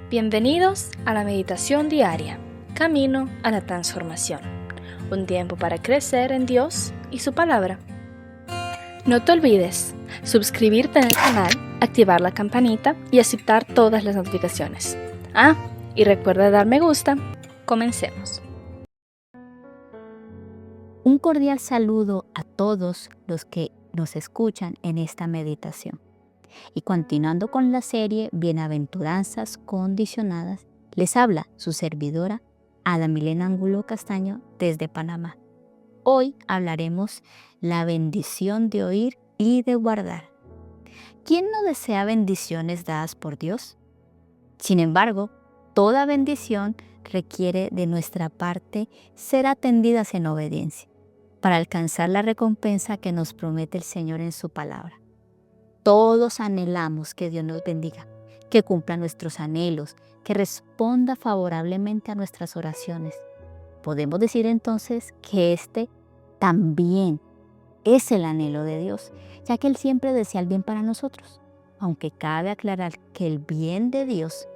Bienvenidos a la meditación diaria, camino a la transformación. Un tiempo para crecer en Dios y su palabra. No te olvides suscribirte en el canal, activar la campanita y aceptar todas las notificaciones. Y recuerda dar me gusta. Comencemos. Un cordial saludo a todos los que nos escuchan en esta meditación. Y continuando con la serie Bienaventuranzas Condicionadas, les habla su servidora Adamilena Angulo Castaño desde Panamá. Hoy hablaremos la bendición de oír y de guardar. ¿Quién no desea bendiciones dadas por Dios? Sin embargo, toda bendición requiere de nuestra parte ser atendidas en obediencia para alcanzar la recompensa que nos promete el Señor en su palabra. Todos anhelamos que Dios nos bendiga, que cumpla nuestros anhelos, que responda favorablemente a nuestras oraciones. Podemos decir entonces que este también es el anhelo de Dios, ya que Él siempre desea el bien para nosotros, aunque cabe aclarar que el bien de Dios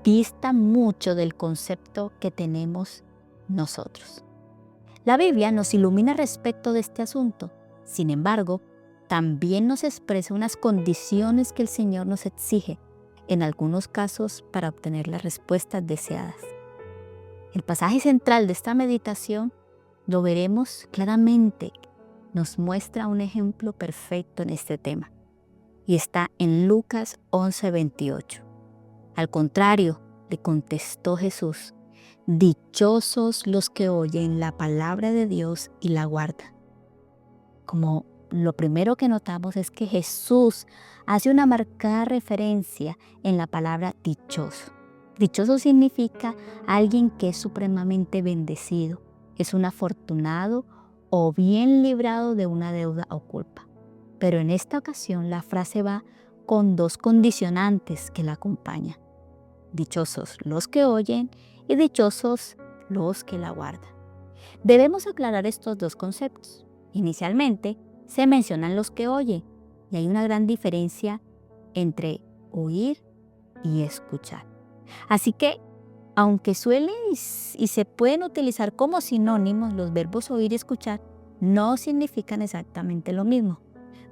dista mucho del concepto que tenemos nosotros. La Biblia nos ilumina respecto de este asunto. Sin embargo, también nos expresa unas condiciones que el Señor nos exige, en algunos casos para obtener las respuestas deseadas. El pasaje central de esta meditación lo veremos claramente, nos muestra un ejemplo perfecto en este tema, y está en Lucas 11:28. Al contrario, le contestó Jesús: dichosos los que oyen la palabra de Dios y la guardan. Como lo primero que notamos es que Jesús hace una marcada referencia en la palabra dichoso. Dichoso significa alguien que es supremamente bendecido, es un afortunado o bien librado de una deuda o culpa. Pero en esta ocasión la frase va con dos condicionantes que la acompañan. Dichosos los que oyen y dichosos los que la guardan. Debemos aclarar estos dos conceptos. Inicialmente se mencionan los que oyen y hay una gran diferencia entre oír y escuchar. Así que, aunque suelen y se pueden utilizar como sinónimos, los verbos oír y escuchar no significan exactamente lo mismo.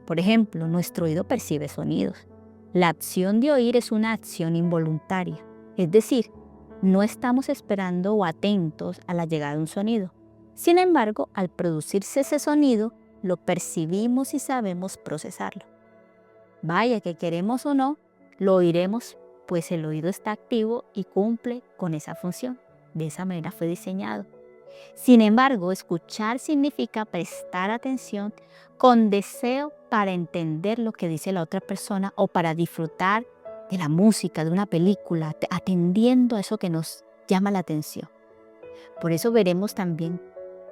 Por ejemplo, nuestro oído percibe sonidos. La acción de oír es una acción involuntaria, es decir, no estamos esperando o atentos a la llegada de un sonido. Sin embargo, al producirse ese sonido, lo percibimos y sabemos procesarlo. Vaya que queremos o no, lo oiremos, pues el oído está activo y cumple con esa función. De esa manera fue diseñado. Sin embargo, escuchar significa prestar atención con deseo para entender lo que dice la otra persona o para disfrutar de la música, de una película, atendiendo a eso que nos llama la atención. Por eso veremos también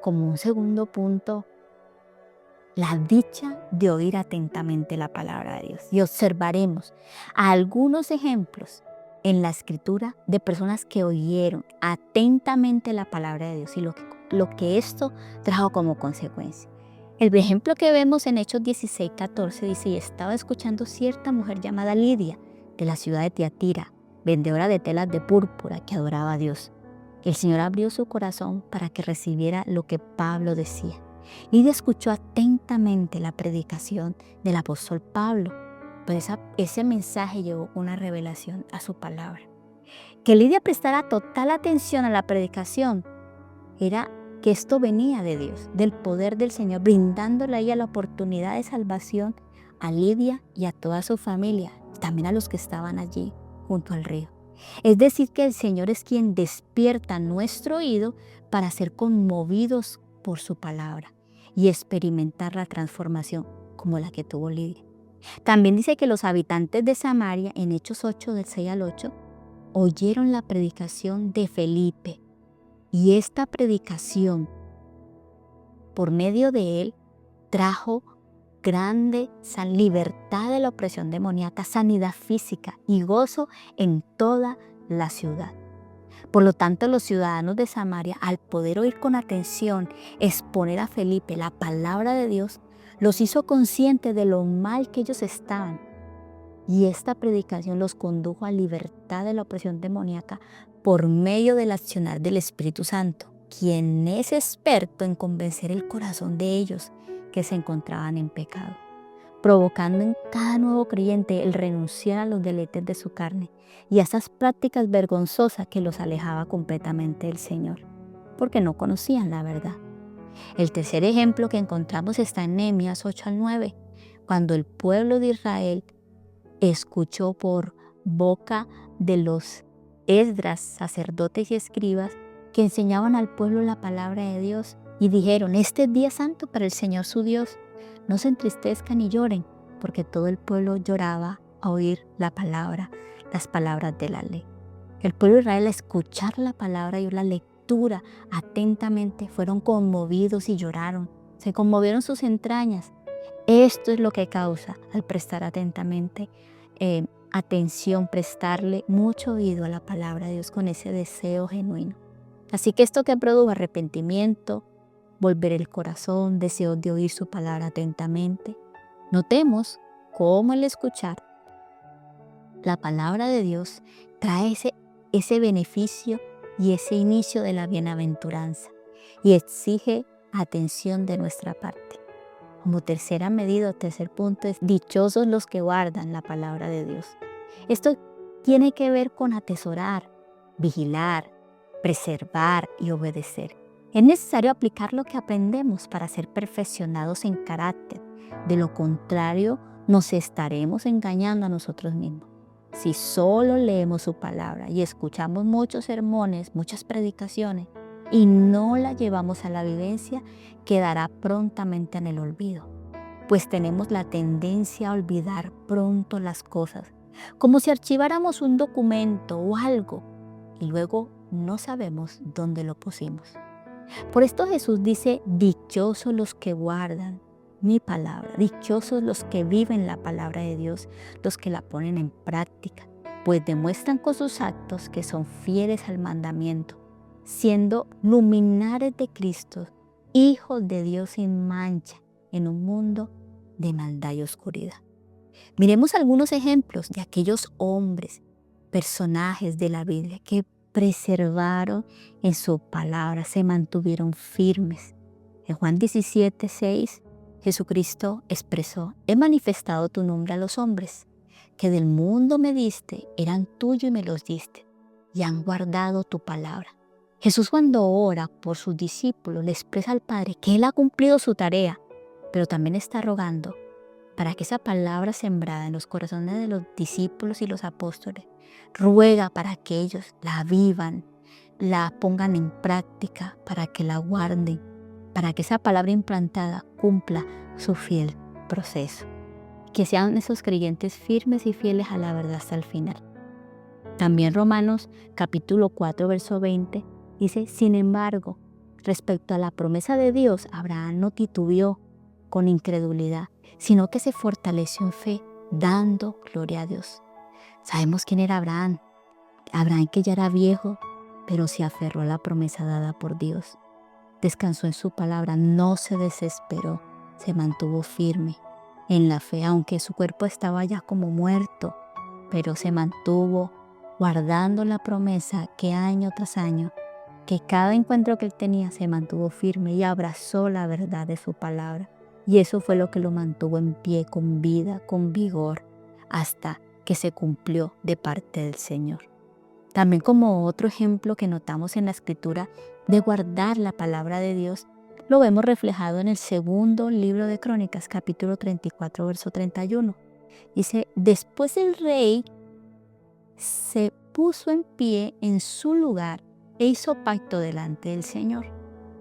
como un segundo punto la dicha de oír atentamente la palabra de Dios. Y observaremos algunos ejemplos en la Escritura de personas que oyeron atentamente la palabra de Dios y lo que esto trajo como consecuencia. El ejemplo que vemos en Hechos 16:14 dice: y estaba escuchando cierta mujer llamada Lidia, de la ciudad de Tiatira, vendedora de telas de púrpura, que adoraba a Dios. El Señor abrió su corazón para que recibiera lo que Pablo decía. Lidia escuchó atentamente la predicación del apóstol Pablo, pues ese mensaje llevó una revelación a su palabra. Que Lidia prestara total atención a la predicación era que esto venía de Dios, del poder del Señor, brindándole a ella la oportunidad de salvación a Lidia y a toda su familia, también a los que estaban allí junto al río. Es decir, que el Señor es quien despierta nuestro oído para ser conmovidos por su palabra y experimentar la transformación como la que tuvo Lidia. También dice que los habitantes de Samaria, en Hechos 8, del 6 al 8, oyeron la predicación de Felipe. Y esta predicación, por medio de él, trajo grande libertad de la opresión demoníaca, sanidad física y gozo en toda la ciudad. Por lo tanto, los ciudadanos de Samaria, al poder oír con atención, exponer a Felipe la palabra de Dios, los hizo conscientes de lo mal que ellos estaban. Y esta predicación los condujo a libertad de la opresión demoníaca por medio del accionar del Espíritu Santo, quien es experto en convencer el corazón de ellos que se encontraban en pecado, provocando en cada nuevo creyente el renunciar a los deleites de su carne y a esas prácticas vergonzosas que los alejaba completamente del Señor, porque no conocían la verdad. El tercer ejemplo que encontramos está en Nehemías 8-9, cuando el pueblo de Israel escuchó por boca de los Esdras, sacerdotes y escribas, que enseñaban al pueblo la palabra de Dios, y dijeron: este es día santo para el Señor su Dios, no se entristezcan ni lloren, porque todo el pueblo lloraba a oír las palabras de la ley. El pueblo de Israel, al escuchar la palabra y la lectura atentamente, fueron conmovidos y lloraron, se conmovieron sus entrañas. Esto es lo que causa al prestar atentamente atención, prestarle mucho oído a la palabra de Dios con ese deseo genuino. Así que esto que produjo arrepentimiento, volver el corazón, deseo de oír su palabra atentamente. Notemos cómo el escuchar la palabra de Dios trae ese beneficio y ese inicio de la bienaventuranza, y exige atención de nuestra parte. Como tercera medida o tercer punto es: dichosos los que guardan la palabra de Dios. Esto tiene que ver con atesorar, vigilar, preservar y obedecer. Es necesario aplicar lo que aprendemos para ser perfeccionados en carácter. De lo contrario, nos estaremos engañando a nosotros mismos. Si solo leemos su palabra y escuchamos muchos sermones, muchas predicaciones, y no la llevamos a la vivencia, quedará prontamente en el olvido, pues tenemos la tendencia a olvidar pronto las cosas, como si archiváramos un documento o algo y luego no sabemos dónde lo pusimos. Por esto Jesús dice: dichosos los que guardan mi palabra, dichosos los que viven la palabra de Dios, los que la ponen en práctica, pues demuestran con sus actos que son fieles al mandamiento, siendo luminares de Cristo, hijos de Dios sin mancha, en un mundo de maldad y oscuridad. Miremos algunos ejemplos de aquellos hombres, personajes de la Biblia que preservaron en su palabra, se mantuvieron firmes. En Juan 17:6, Jesucristo expresó: he manifestado tu nombre a los hombres, que del mundo me diste, eran tuyos y me los diste, y han guardado tu palabra. Jesús, cuando ora por sus discípulos, le expresa al Padre que Él ha cumplido su tarea, pero también está rogando para que esa palabra sembrada en los corazones de los discípulos y los apóstoles, ruega para que ellos la vivan, la pongan en práctica, para que la guarden, para que esa palabra implantada cumpla su fiel proceso. Que sean esos creyentes firmes y fieles a la verdad hasta el final. También Romanos capítulo 4, verso 20 dice: sin embargo, respecto a la promesa de Dios, Abraham no titubeó con incredulidad, sino que se fortaleció en fe, dando gloria a Dios. Sabemos quién era Abraham. Abraham, que ya era viejo, pero se aferró a la promesa dada por Dios. Descansó en su palabra, no se desesperó, se mantuvo firme en la fe, aunque su cuerpo estaba ya como muerto, pero se mantuvo guardando la promesa que año tras año, que cada encuentro que él tenía, se mantuvo firme y abrazó la verdad de su palabra. Y eso fue lo que lo mantuvo en pie, con vida, con vigor, hasta que se cumplió de parte del Señor. También, como otro ejemplo que notamos en la Escritura de guardar la palabra de Dios, lo vemos reflejado en el segundo libro de Crónicas, capítulo 34, verso 31. Dice: después el rey se puso en pie en su lugar e hizo pacto delante del Señor,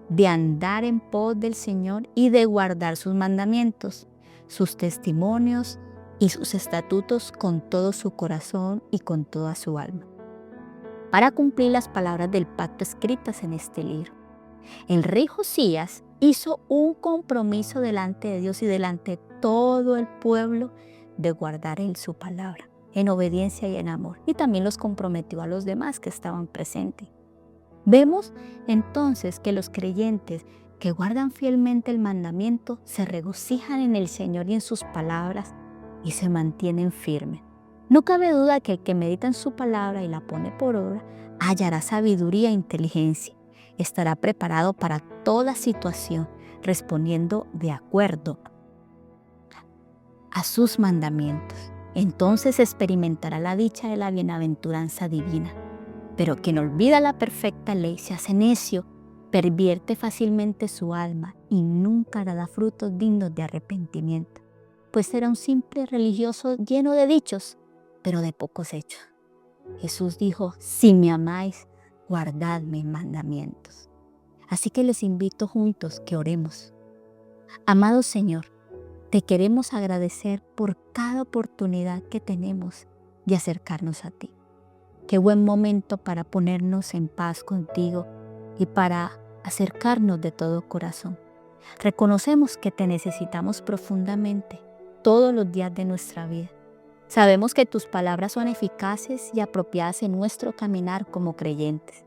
de andar en pos del Señor y de guardar sus mandamientos, sus testimonios y sus estatutos con todo su corazón y con toda su alma, para cumplir las palabras del pacto escritas en este libro. El rey Josías hizo un compromiso delante de Dios y delante de todo el pueblo de guardar en su palabra, en obediencia y en amor, y también los comprometió a los demás que estaban presentes. Vemos entonces que los creyentes que guardan fielmente el mandamiento se regocijan en el Señor y en sus palabras y se mantienen firmes. No cabe duda que el que medita en su palabra y la pone por obra, hallará sabiduría e inteligencia. Estará preparado para toda situación, respondiendo de acuerdo a sus mandamientos. Entonces experimentará la dicha de la bienaventuranza divina. Pero quien olvida la perfecta ley se hace necio, pervierte fácilmente su alma y nunca dará frutos dignos de arrepentimiento, pues será un simple religioso lleno de dichos, pero de pocos hechos. Jesús dijo: si me amáis, guardad mis mandamientos. Así que les invito juntos que oremos. Amado Señor, te queremos agradecer por cada oportunidad que tenemos de acercarnos a ti. Qué buen momento para ponernos en paz contigo y para acercarnos de todo corazón. Reconocemos que te necesitamos profundamente todos los días de nuestra vida. Sabemos que tus palabras son eficaces y apropiadas en nuestro caminar como creyentes.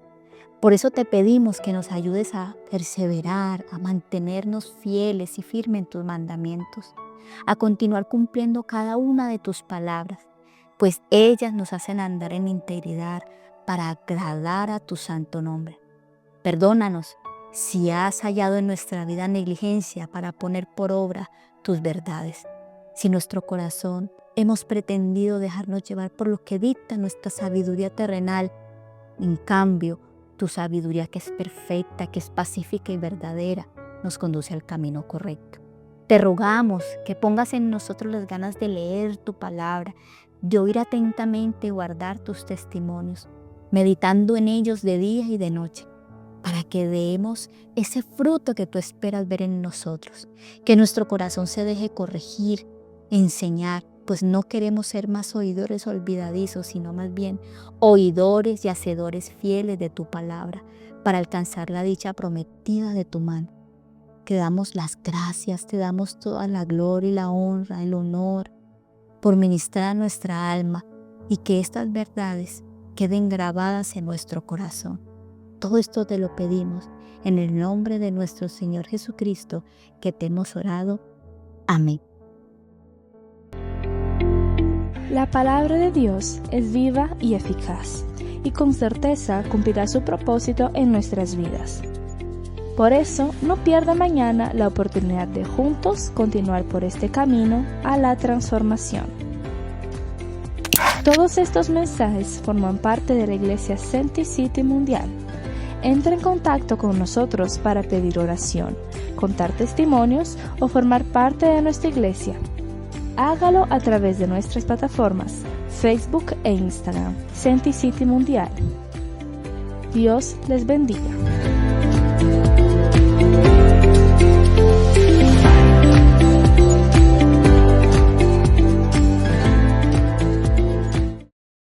Por eso te pedimos que nos ayudes a perseverar, a mantenernos fieles y firmes en tus mandamientos, a continuar cumpliendo cada una de tus palabras, pues ellas nos hacen andar en integridad para agradar a tu santo nombre. Perdónanos si has hallado en nuestra vida negligencia para poner por obra tus verdades. Si nuestro corazón hemos pretendido dejarnos llevar por lo que dicta nuestra sabiduría terrenal, en cambio, tu sabiduría, que es perfecta, que es pacífica y verdadera, nos conduce al camino correcto. Te rogamos que pongas en nosotros las ganas de leer tu palabra, de oír atentamente y guardar tus testimonios, meditando en ellos de día y de noche, para que demos ese fruto que tú esperas ver en nosotros, que nuestro corazón se deje corregir, enseñar, pues no queremos ser más oidores olvidadizos, sino más bien oidores y hacedores fieles de tu palabra, para alcanzar la dicha prometida de tu mano. Te damos las gracias, te damos toda la gloria y la honra, el honor, por ministrar a nuestra alma y que estas verdades queden grabadas en nuestro corazón. Todo esto te lo pedimos en el nombre de nuestro Señor Jesucristo, que te hemos orado. Amén. La palabra de Dios es viva y eficaz, y con certeza cumplirá su propósito en nuestras vidas. Por eso, no pierda mañana la oportunidad de juntos continuar por este camino a la transformación. Todos estos mensajes forman parte de la Iglesia Senti City Mundial. Entra en contacto con nosotros para pedir oración, contar testimonios o formar parte de nuestra iglesia. Hágalo a través de nuestras plataformas Facebook e Instagram, Senti City Mundial. Dios les bendiga.